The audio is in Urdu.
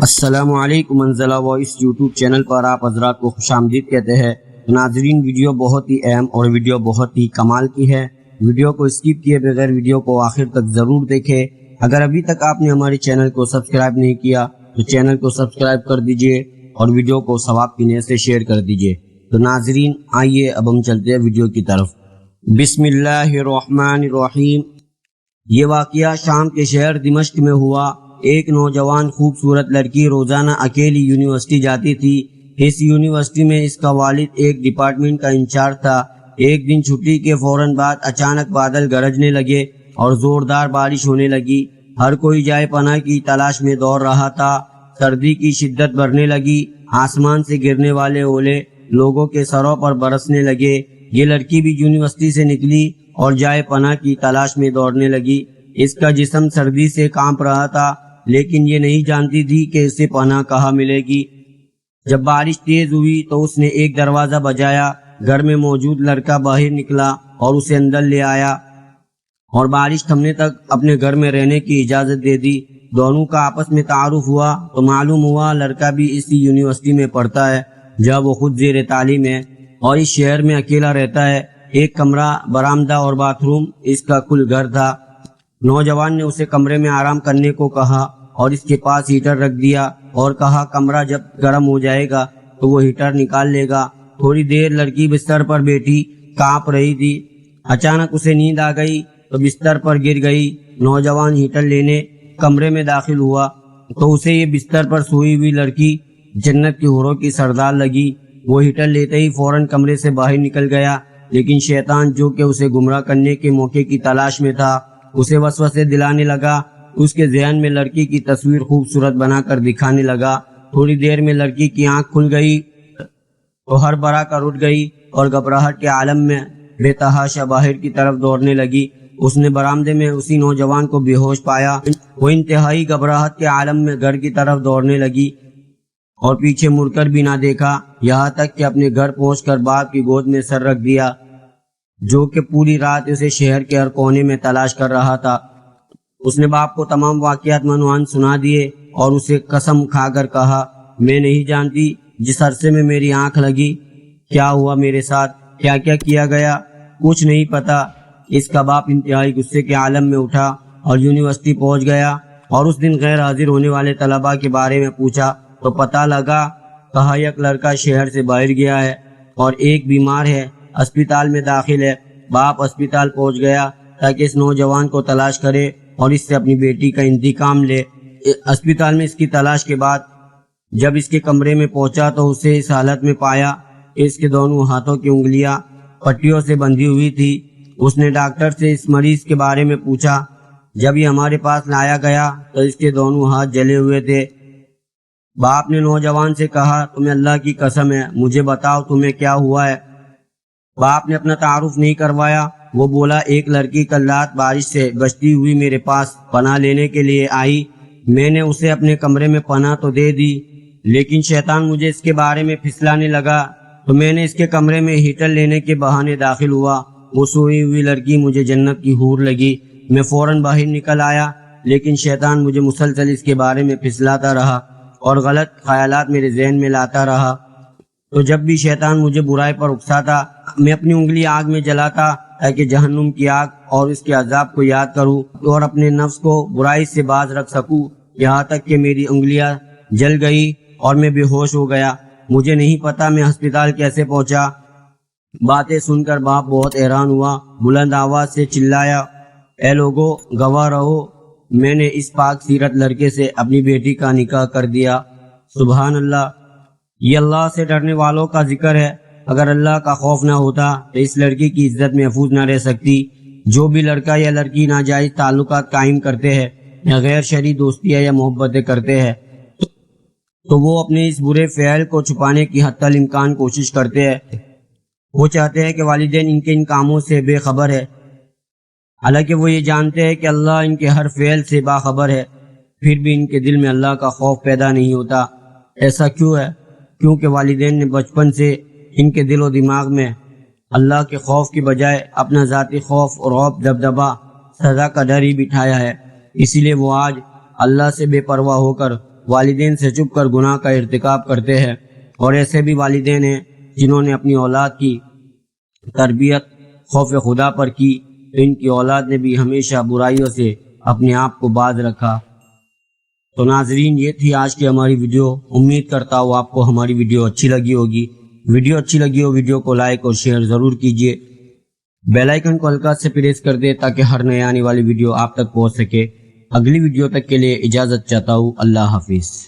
السلام علیکم منزلہ وائس یوٹیوب چینل پر آپ حضرات کو خوش آمدید کہتے ہیں۔ ناظرین، ویڈیو بہت ہی اہم اور ویڈیو بہت ہی کمال کی ہے۔ ویڈیو کو اسکپ کیے بغیر ویڈیو کو آخر تک ضرور دیکھیں۔ اگر ابھی تک آپ نے ہمارے چینل کو سبسکرائب نہیں کیا تو چینل کو سبسکرائب کر دیجئے اور ویڈیو کو ثواب کی نیت سے شیئر کر دیجئے۔ تو ناظرین آئیے اب ہم چلتے ہیں ویڈیو کی طرف۔ بسم اللہ الرحمن الرحیم۔ یہ واقعہ شام کے شہر دمشق میں ہوا۔ ایک نوجوان خوبصورت لڑکی روزانہ اکیلی یونیورسٹی جاتی تھی۔ اس یونیورسٹی میں اس کا والد ایک ڈپارٹمنٹ کا انچارج تھا۔ ایک دن چھٹی کے فوراً بعد اچانک بادل گرجنے لگے اور زوردار بارش ہونے لگی۔ ہر کوئی جائے پناہ کی تلاش میں دوڑ رہا تھا۔ سردی کی شدت بڑھنے لگی۔ آسمان سے گرنے والے اولے لوگوں کے سروں پر برسنے لگے۔ یہ لڑکی بھی یونیورسٹی سے نکلی اور جائے پناہ کی تلاش میں دوڑنے لگی۔ اس کا جسم سردی سے کانپ رہا تھا، لیکن یہ نہیں جانتی تھی کہ اسے پناہ کہاں ملے گی۔ جب بارش تیز ہوئی تو اس نے ایک دروازہ بجایا۔ گھر میں موجود لڑکا باہر نکلا اور اسے اندر لے آیا اور بارش تھمنے تک اپنے گھر میں رہنے کی اجازت دے دی۔ دونوں کا آپس میں تعارف ہوا تو معلوم ہوا لڑکا بھی اسی یونیورسٹی میں پڑھتا ہے جہاں وہ خود زیر تعلیم ہے اور اس شہر میں اکیلا رہتا ہے۔ ایک کمرہ، برآمدہ اور باتھ روم اس کا کل گھر تھا۔ نوجوان نے اسے کمرے میں آرام کرنے کو کہا اور اس کے پاس ہیٹر رکھ دیا اور کہا کمرہ جب گرم ہو جائے گا تو وہ ہیٹر نکال لے گا۔ تھوڑی دیر لڑکی بستر پر بیٹھی کانپ رہی تھی۔ اچانک اسے نیند آ گئی تو بستر پر گر گئی۔ نوجوان ہیٹر لینے کمرے میں داخل ہوا تو اسے یہ بستر پر سوئی ہوئی لڑکی جنت کی حوروں کی سردار لگی۔ وہ ہیٹر لیتے ہی فوراً کمرے سے باہر نکل گیا، لیکن شیطان جو کہ اسے گمراہ کرنے کے موقع کی تلاش میں تھا اسے وسوسے دلانے لگا۔ اس کے ذہن میں لڑکی کی تصویر خوبصورت بنا کر دکھانے لگا۔ تھوڑی دیر میں لڑکی کی آنکھ کھل گئی تو ہر برا کر اٹھ گئی اور گھبراہٹ کے عالم میں بے تحاشا باہر کی طرف دوڑنے لگی۔ اس نے برآمدے میں اسی نوجوان کو بے ہوش پایا۔ وہ انتہائی گھبراہٹ کے عالم میں گھر کی طرف دوڑنے لگی اور پیچھے مڑ کر بھی نہ دیکھا، یہاں تک کہ اپنے گھر پہنچ کر باپ کی گود میں سر رکھ دیا، جو کہ پوری رات اسے شہر کے ہر کونے میں تلاش کر رہا تھا۔ اس نے باپ کو تمام واقعات منوان سنا دیے اور اسے قسم کھا کر کہا، میں نہیں جانتی جس عرصے میں میری آنکھ لگی کیا ہوا میرے ساتھ، کیا کیا کیا گیا، کچھ نہیں پتا۔ اس کا باپ انتہائی غصے کے عالم میں اٹھا اور یونیورسٹی پہنچ گیا اور اس دن غیر حاضر ہونے والے طلباء کے بارے میں پوچھا تو پتہ لگا کہا ایک لڑکا شہر سے باہر گیا ہے اور ایک بیمار ہے، اسپتال میں داخل ہے۔ باپ اسپتال پہنچ گیا تاکہ اس نوجوان کو تلاش کرے اور اس سے اپنی بیٹی کا انتقام لے۔ اسپتال میں اس کی تلاش کے بعد جب اس کے کمرے میں پہنچا تو اسے اس حالت میں پایا کہ اس کے دونوں ہاتھوں کی انگلیاں پٹیوں سے بندھی ہوئی تھی۔ اس نے ڈاکٹر سے اس مریض کے بارے میں پوچھا۔ جب یہ ہمارے پاس لایا گیا تو اس کے دونوں ہاتھ جلے ہوئے تھے۔ باپ نے نوجوان سے کہا، تمہیں اللہ کی قسم ہے، مجھے بتاؤ تمہیں کیا ہوا ہے۔ باپ نے اپنا تعارف نہیں کروایا۔ وہ بولا، ایک لڑکی کل رات بارش سے بچتی ہوئی میرے پاس پناہ لینے کے لیے آئی۔ میں نے اسے اپنے کمرے میں پناہ تو دے دی، لیکن شیطان مجھے اس کے بارے میں پھسلانے لگا تو میں نے اس کے کمرے میں ہیٹر لینے کے بہانے داخل ہوا۔ وہ سوئی ہوئی لڑکی مجھے جنت کی حور لگی۔ میں فوراً باہر نکل آیا، لیکن شیطان مجھے مسلسل اس کے بارے میں پھسلاتا رہا اور غلط خیالات میرے ذہن میں لاتا رہا۔ تو جب بھی شیطان مجھے برائی پر اکساتا میں اپنی انگلی آگ میں جلاتا تاکہ جہنم کی آگ اور اس کے عذاب کو یاد کروں اور اپنے نفس کو برائی سے باز رکھ سکوں، یہاں تک کہ میری انگلیاں جل گئی اور میں بے ہوش ہو گیا۔ مجھے نہیں پتا میں ہسپتال کیسے پہنچا۔ باتیں سن کر باپ بہت حیران ہوا، بلند آواز سے چلایا، اے لوگو گواہ رہو، میں نے اس پاک سیرت لڑکے سے اپنی بیٹی کا نکاح کر دیا۔ سبحان اللہ۔ یہ اللہ سے ڈرنے والوں کا ذکر ہے۔ اگر اللہ کا خوف نہ ہوتا تو اس لڑکی کی عزت محفوظ نہ رہ سکتی۔ جو بھی لڑکا یا لڑکی ناجائز تعلقات قائم کرتے ہیں یا غیر شرعی دوستیاں یا محبتیں کرتے ہیں تو وہ اپنے اس برے فعل کو چھپانے کی حتی الامکان کوشش کرتے ہیں۔ وہ چاہتے ہیں کہ والدین ان کے ان کاموں سے بے خبر ہے، حالانکہ وہ یہ جانتے ہیں کہ اللہ ان کے ہر فعل سے باخبر ہے، پھر بھی ان کے دل میں اللہ کا خوف پیدا نہیں ہوتا۔ ایسا کیوں ہے؟ کیونکہ والدین نے بچپن سے ان کے دل و دماغ میں اللہ کے خوف کی بجائے اپنا ذاتی خوف اور رعب، دبدبہ، سزا کا ڈر ہی بٹھایا ہے۔ اسی لیے وہ آج اللہ سے بے پرواہ ہو کر والدین سے چھپ کر گناہ کا ارتکاب کرتے ہیں، اور ایسے بھی والدین ہیں جنہوں نے اپنی اولاد کی تربیت خوف خدا پر کی، تو ان کی اولاد نے بھی ہمیشہ برائیوں سے اپنے آپ کو باز رکھا۔ تو ناظرین، یہ تھی آج کی ہماری ویڈیو۔ امید کرتا ہوں آپ کو ہماری ویڈیو اچھی لگی ہوگی۔ ویڈیو اچھی لگی ہو ویڈیو کو لائک اور شیئر ضرور کیجیے۔ بیل آئیکن کو ہلکا سے پریس کر دے تاکہ ہر نئے آنے والی ویڈیو آپ تک پہنچ سکے۔ اگلی ویڈیو تک کے لیے اجازت چاہتا ہوں۔ اللہ حافظ۔